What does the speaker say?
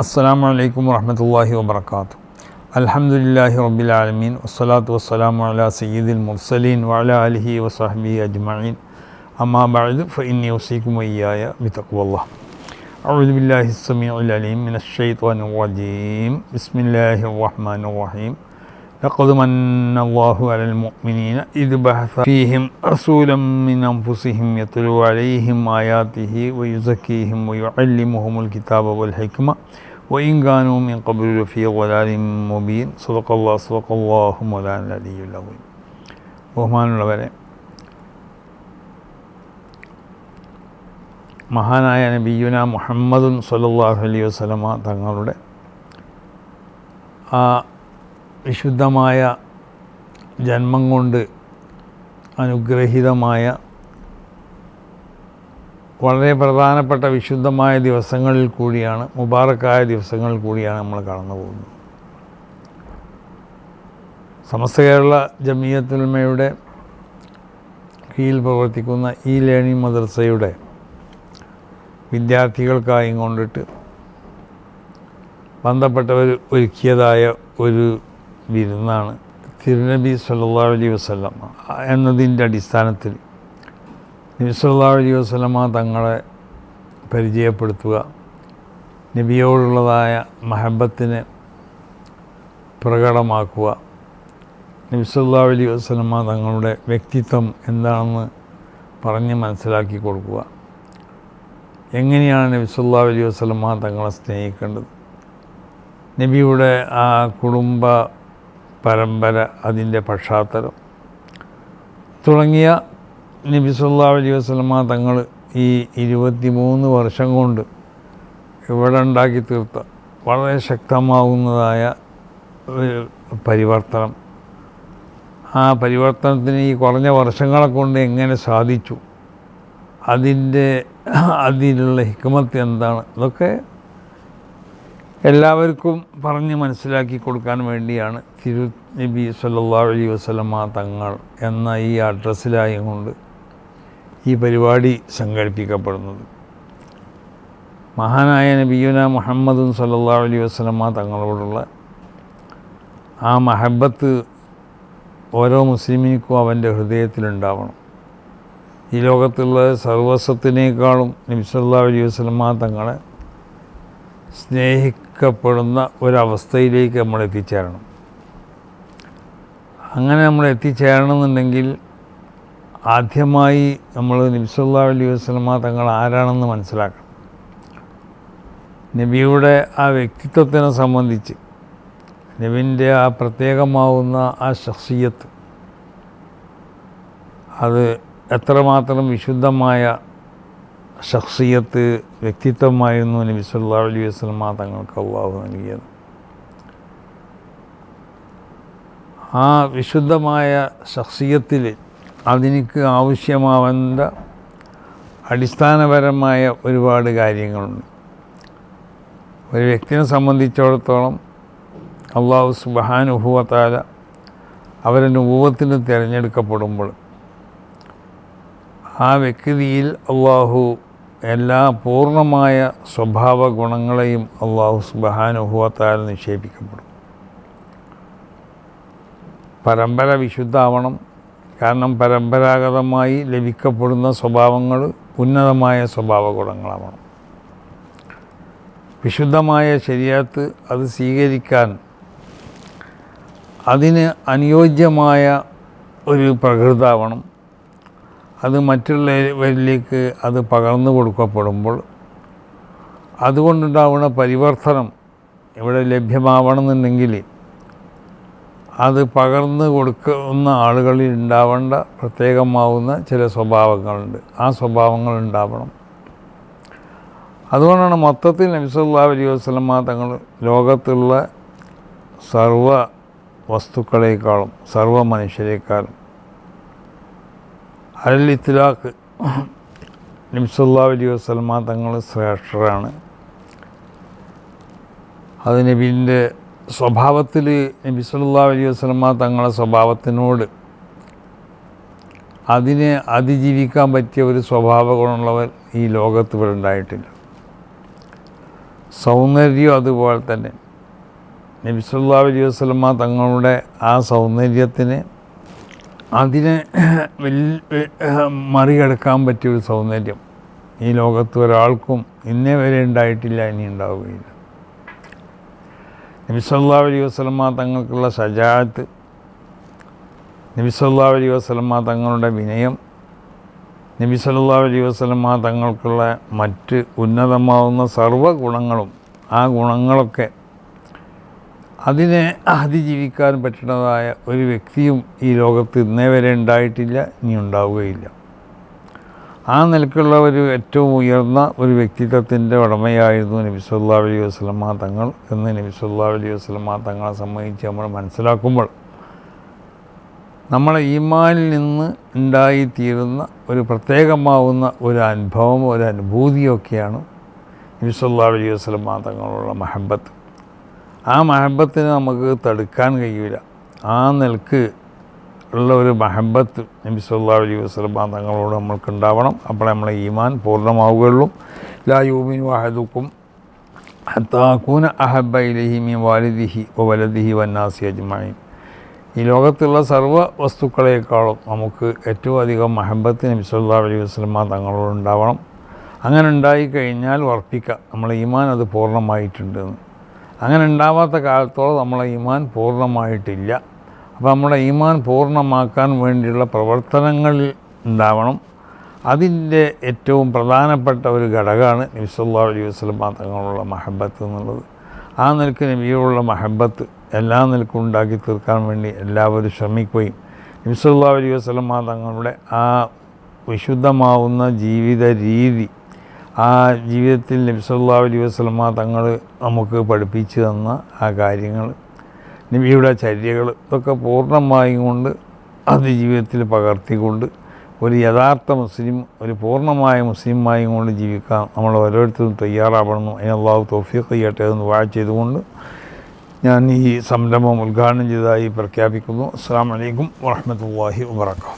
അസ്സലാമു അലൈക്കും വറഹ്മത്തുള്ളാഹി വബറകാതുഹു. അൽഹംദുലില്ലാഹി റബ്ബിൽ ആലമീൻ വസ്സലാത്തു വസ്സലാമു അലാ സയ്യിദിൽ മുർസലീൻ വഅലാ ആലിഹി വസഹ്ബിഹി അജ്മഈൻ. അമ്മാ ബഅദ് ഫഇന്നി ഉസീകും വഇയ്യായ ബിതഖ്വല്ലാഹ്. അഊദു ബില്ലാഹി സ്സമീഉൽ അലീം മിനശ് ശൈത്വാനിർ റജീം. ബിസ്മില്ലാഹിർ റഹ്മാനിർ റഹീം. ലഖദ് മന്നല്ലാഹു അലൽ മുഅ്മിനീന ഇദ് ബഅസ ഫീഹിം റസൂലൻ മിൻ അൻഫുസിഹിം യത്ലൂ അലൈഹിം ആയാതിഹി വയുസക്കീഹിം വയുഅല്ലിമുഹുമുൽ കിതാബ വൽ ഹിക്മ വഇൻ കാനൂ മിൻ ഖബ്ലു ലഫീ ളലാലിൻ മുബീൻ. സദഖല്ലാഹു മൗലാനൽ അലിയ്യുൽ അസീം. ബഹുമാനമുള്ളവരെ, മഹാനായ നബിയുന മുഹമ്മദുൻ സ്വല്ലല്ലാഹു അലൈഹി വസല്ലമ തങ്ങളുടെ ആ വിശുദ്ധമായ ജന്മം കൊണ്ട് അനുഗ്രഹീതമായ വളരെ പ്രധാനപ്പെട്ട വിശുദ്ധമായ ദിവസങ്ങളിൽ കൂടിയാണ്, മുബാറക്കായ ദിവസങ്ങളിൽ കൂടിയാണ് നമ്മൾ കടന്നു പോകുന്നത്. സമസ്ത കേരള ജമിയത്തുൽ ഉലമയുടെ കീഴിൽ പ്രവർത്തിക്കുന്ന ഈ ലേണിംഗ് മദ്രസയുടെ വിദ്യാർത്ഥികൾക്കായി കൊണ്ടിട്ട് ബന്ധപ്പെട്ടവർ ഒരുക്കിയതായ ഒരു വിരുന്നാണ് തിരുനബി സല്ലല്ലാഹു അലൈഹി വസല്ലമ എന്നതിൻ്റെ അടിസ്ഥാനത്തിൽ നബി സല്ലല്ലാഹു അലൈഹി വസല്ലമ തങ്ങളെ പരിചയപ്പെടുത്തുക, നബിയോടുള്ളതായ മഹബത്തിനെ പ്രകടമാക്കുക, നബി സല്ലല്ലാഹു അലൈഹി വസല്ലമ തങ്ങളുടെ വ്യക്തിത്വം എന്താണെന്ന് പറഞ്ഞ് മനസ്സിലാക്കി കൊടുക്കുക, എങ്ങനെയാണ് നബി സല്ലല്ലാഹു അലൈഹി വസല്ലമ തങ്ങളെ സ്നേഹിക്കേണ്ടത്, നബിയുടെ ആ കുടുംബ പരമ്പര, അതിൻ്റെ പശ്ചാത്തലം തുടങ്ങിയ നബി സല്ലല്ലാഹു അലൈഹി വസല്ലമ തങ്ങൾ ഈ 23 വർഷം കൊണ്ട് ഇവിടെ ഉണ്ടാക്കി തീർത്ത വളരെ ശക്തമാകുന്നതായ ഒരു പരിവർത്തനം, ആ പരിവർത്തനത്തിന് ഈ കുറഞ്ഞ വർഷങ്ങളെ കൊണ്ട് എങ്ങനെ സാധിച്ചു, അതിലുള്ള ഹിക്മത്ത് എന്താണ്, ഇതൊക്കെ എല്ലാവർക്കും പറഞ്ഞ് മനസ്സിലാക്കി കൊടുക്കാൻ വേണ്ടിയാണ് തിരുനബി സല്ലല്ലാഹു അലൈഹി വസല്ലമ തങ്ങൾ എന്ന ഈ അഡ്രസ്സിലായി കൊണ്ട് ഈ പരിപാടി സംഘടിപ്പിക്കപ്പെടുന്നത്. മഹാനായ നബിയുന മുഹമ്മദുൻ സല്ലല്ലാഹു അലൈഹി വസല്ലമ തങ്ങളോടുള്ള ആ മഹബത്ത് ഓരോ മുസ്ലിമിനും അവൻ്റെ ഹൃദയത്തിലുണ്ടാവണം. ഈ ലോകത്തുള്ള സർവസ്വത്തിനേക്കാളും നബി സല്ലല്ലാഹു അലൈഹി വസല്ലമ തങ്ങളെ സ്നേഹിക്കപ്പെടുന്ന ഒരവസ്ഥയിലേക്ക് നമ്മൾ എത്തിച്ചേരണം. അങ്ങനെ നമ്മൾ എത്തിച്ചേരണമെന്നുണ്ടെങ്കിൽ ആദ്യമായി നമ്മൾ നബി സല്ലല്ലാഹു അലൈഹി വസല്ലമ തങ്ങൾ ആരാണെന്ന് മനസ്സിലാക്കണം. നബിയുടെ ആ വ്യക്തിത്വത്തിനെ സംബന്ധിച്ച്, നബിൻ്റെ ആ പ്രത്യേകമാവുന്ന ആ ശഖ്സിയത്ത്, അത് എത്രമാത്രം വിശുദ്ധമായ ശഖ്സിയത്ത്, വ്യക്തിത്വമായിരുന്നു നബി സല്ലല്ലാഹു അലൈഹി വസല്ലമ തങ്ങൾക്ക് അല്ലാഹു നൽകിയത്. ആ വിശുദ്ധമായ ശഖ്സിയത്തിൽ അതിനക്ക് ആവശ്യമാവേണ്ട അടിസ്ഥാനപരമായ ഒരുപാട് കാര്യങ്ങളുണ്ട്. ഒരു വ്യക്തിയെ സംബന്ധിച്ചിടത്തോളം അല്ലാഹു സുബ്ഹാനഹു വ തആല അവരെ നുബുവത്തിന് തിരഞ്ഞെടുക്കപ്പെടുമ്പോൾ ആ വ്യക്തിയിൽ അല്ലാഹു എല്ലാ പൂർണ്ണമായ സ്വഭാവ ഗുണങ്ങളെയും അല്ലാഹു സുബ്ഹാനഹു വ തആല നിക്ഷേപിക്കപ്പെടും. പരമ്പര വിശുദ്ധമാവണം. കാരണം പരമ്പരാഗതമായി ലഭിക്കപ്പെടുന്ന സ്വഭാവങ്ങൾ ഉന്നതമായ സ്വഭാവ ഗുണങ്ങളാവണം. വിശുദ്ധമായ ശരീഅത്ത് അത് സ്വീകരിക്കാൻ അതിന് അനുയോജ്യമായ ഒരു പ്രകൃതാവണം. അത് മറ്റുള്ളവരിലേക്ക് അത് പകർന്നു കൊടുക്കപ്പെടുമ്പോൾ അതുകൊണ്ടുണ്ടാവുന്ന പരിവർത്തനം ഇവിടെ ലഭ്യമാവണമെന്നുണ്ടെങ്കിൽ അത് പകർന്നു കൊടുക്കുന്ന ആളുകളിൽ ഉണ്ടാവേണ്ട പ്രത്യേകമാവുന്ന ചില സ്വഭാവങ്ങളുണ്ട്. ആ സ്വഭാവങ്ങൾ ഉണ്ടാവണം. അതുകൊണ്ടാണ് മൊത്തത്തിൽ നബി സല്ലല്ലാഹു അലൈഹി വസല്ലമ തങ്ങൾ ലോകത്തുള്ള സർവ്വ വസ്തുക്കളേക്കാളും സർവ്വ മനുഷ്യരെക്കാളും അൽ ഇത്ലാഖ് നബി സല്ലല്ലാഹു അലൈഹി വസല്ലമ തങ്ങൾ ശ്രേഷ്ഠരാണ്. അത് നബിൻ്റെ സ്വഭാവത്തിൽ നബി സല്ലല്ലാഹു അലൈഹി വസല്ലമ തങ്ങളുടെ സ്വഭാവത്തിനോട് അതിനെ അതിജീവിക്കാൻ പറ്റിയ ഒരു സ്വഭാവ ഗുണമുള്ളവർ ഈ ലോകത്ത് ഇവിടെ ഉണ്ടായിട്ടില്ല. സൗന്ദര്യം അതുപോലെ തന്നെ. നബി സല്ലല്ലാഹു അലൈഹി വസല്ലമ തങ്ങളുടെ ആ സൗന്ദര്യത്തിന് അതിനെ മറികടക്കാൻ പറ്റിയൊരു സൗന്ദര്യം ഈ ലോകത്ത് ഒരാൾക്കും ഇന്നേ വരെ ഉണ്ടായിട്ടില്ല, ഇനി ഉണ്ടാവുകയില്ല. നബി സല്ലല്ലാഹു അലൈഹി വസല്ലമ തങ്ങൾക്കുള്ള ശജാഅത്ത്, നബി സല്ലല്ലാഹു അലൈഹി വസല്ലമ തങ്ങളുടെ വിനയം, നബി സല്ലല്ലാഹു അലൈഹി വസല്ലമ തങ്ങൾക്കുള്ള മറ്റ് ഉന്നതമാവുന്ന സർവ്വ ഗുണങ്ങളും, ആ ഗുണങ്ങളൊക്കെ അതിനെ അതിജീവിക്കാൻ പറ്റുന്നതായ ഒരു വ്യക്തിയും ഈ ലോകത്ത് ഇന്നേ വരെ ഉണ്ടായിട്ടില്ല, ഇനി ഉണ്ടാവുകയില്ല. ആ നിലക്കുള്ള ഒരു ഏറ്റവും ഉയർന്ന ഒരു വ്യക്തിത്വത്തിൻ്റെ ഉടമയായിരുന്നു നബി സല്ലല്ലാഹു അലൈഹി വസല്ലമ തങ്ങൾ എന്ന് നബി സല്ലല്ലാഹു അലൈഹി വസല്ലമ തങ്ങളെ സംബന്ധിച്ച് നമ്മൾ മനസ്സിലാക്കുമ്പോൾ നമ്മളെ ഈമാനിൽ നിന്ന് ഉണ്ടായിത്തീരുന്ന ഒരു പ്രത്യേകമാവുന്ന ഒരു അനുഭവം, ഒരു അനുഭൂതിയൊക്കെയാണ് നബി സല്ലല്ലാഹു അലൈഹി വസല്ലമ തങ്ങളുള്ള മഹബത്ത്. ആ മഹബത്തിനെ നമുക്ക് തടുക്കാൻ കഴിയില്ല. ആ നിലക്ക് ഉള്ള ഒരു മഹബത്ത് നബി സല്ലല്ലാഹു അലൈഹി വസല്ലമ തങ്ങളോട് നമ്മൾക്കുണ്ടാവണം. അപ്പോൾ നമ്മളെ ഈമാൻ പൂർണ്ണമാവുകയുള്ളൂ. ലാ യുമിനു അഹദുക്കും ഹത്താ അകൂന അഹബ്ബ ഇലൈഹി മിൻ വാലിദിഹി വവലദിഹി വന്നാസി അജ്മഈൻ. ഈ ലോകത്തുള്ള സർവ്വ വസ്തുക്കളെക്കാളും നമുക്ക് ഏറ്റവും അധികം മഹബത്ത് നബി സല്ലല്ലാഹു അലൈഹി വസല്ലമ തങ്ങളോട് ഉണ്ടാവണം. അങ്ങനെ ഉണ്ടായിക്കഴിഞ്ഞാൽ ഉറപ്പിക്കുക നമ്മളെ ഈമാൻ അത് പൂർണ്ണമായിട്ടുണ്ടെന്ന്. അങ്ങനെ ഉണ്ടാവാത്ത കാലത്തോളം നമ്മളെ ഈമാൻ പൂർണ്ണമായിട്ടില്ല. അപ്പോൾ നമ്മുടെ ഈമാൻ പൂർണ്ണമാക്കാൻ വേണ്ടിയുള്ള പ്രവർത്തനങ്ങളിൽ ഉണ്ടാവണം. അതിൻ്റെ ഏറ്റവും പ്രധാനപ്പെട്ട ഒരു ഘടകമാണ് നബി സല്ലല്ലാഹു അലൈഹി വസല്ലമ തങ്ങളുള്ള മഹബത്ത് എന്നുള്ളത്. ആ നിലക്ക് നബിയോടുള്ള മഹബത്ത് എല്ലാ നിലക്കും ഉണ്ടാക്കി തീർക്കാൻ വേണ്ടി എല്ലാവരും ശ്രമിക്കുകയും നബി സല്ലല്ലാഹു അലൈഹി വസല്ലമ തങ്ങളുടെ ആ വിശുദ്ധമാവുന്ന ജീവിത രീതി, ആ ജീവിതത്തിൽ നബി സല്ലല്ലാഹു അലൈഹി വസല്ലമ തങ്ങൾ നമുക്ക് പഠിപ്പിച്ചു തന്ന ആ കാര്യങ്ങൾ, നബിയുടെ ചര്യകൾ, ഇതൊക്കെ പൂർണ്ണമായും കൊണ്ട് അത് ജീവിതത്തിൽ പകർത്തിക്കൊണ്ട് ഒരു യഥാർത്ഥ മുസ്ലിം, ഒരു പൂർണ്ണമായ മുസ്ലിമായും കൊണ്ട് ജീവിക്കാൻ നമ്മൾ ഓരോരുത്തരും തയ്യാറാവണം. അതിന് അല്ലാഹു തൗഫീഖ് ചെയ്യട്ടെ എന്ന് ദുആ ചെയ്തുകൊണ്ട് ഞാൻ ഈ സംരംഭം ഉദ്ഘാടനം ചെയ്തതായി പ്രഖ്യാപിക്കുന്നു. അസ്സലാമു അലൈക്കും വറഹ്മത്തുള്ളാഹി വബറകാതുഹു.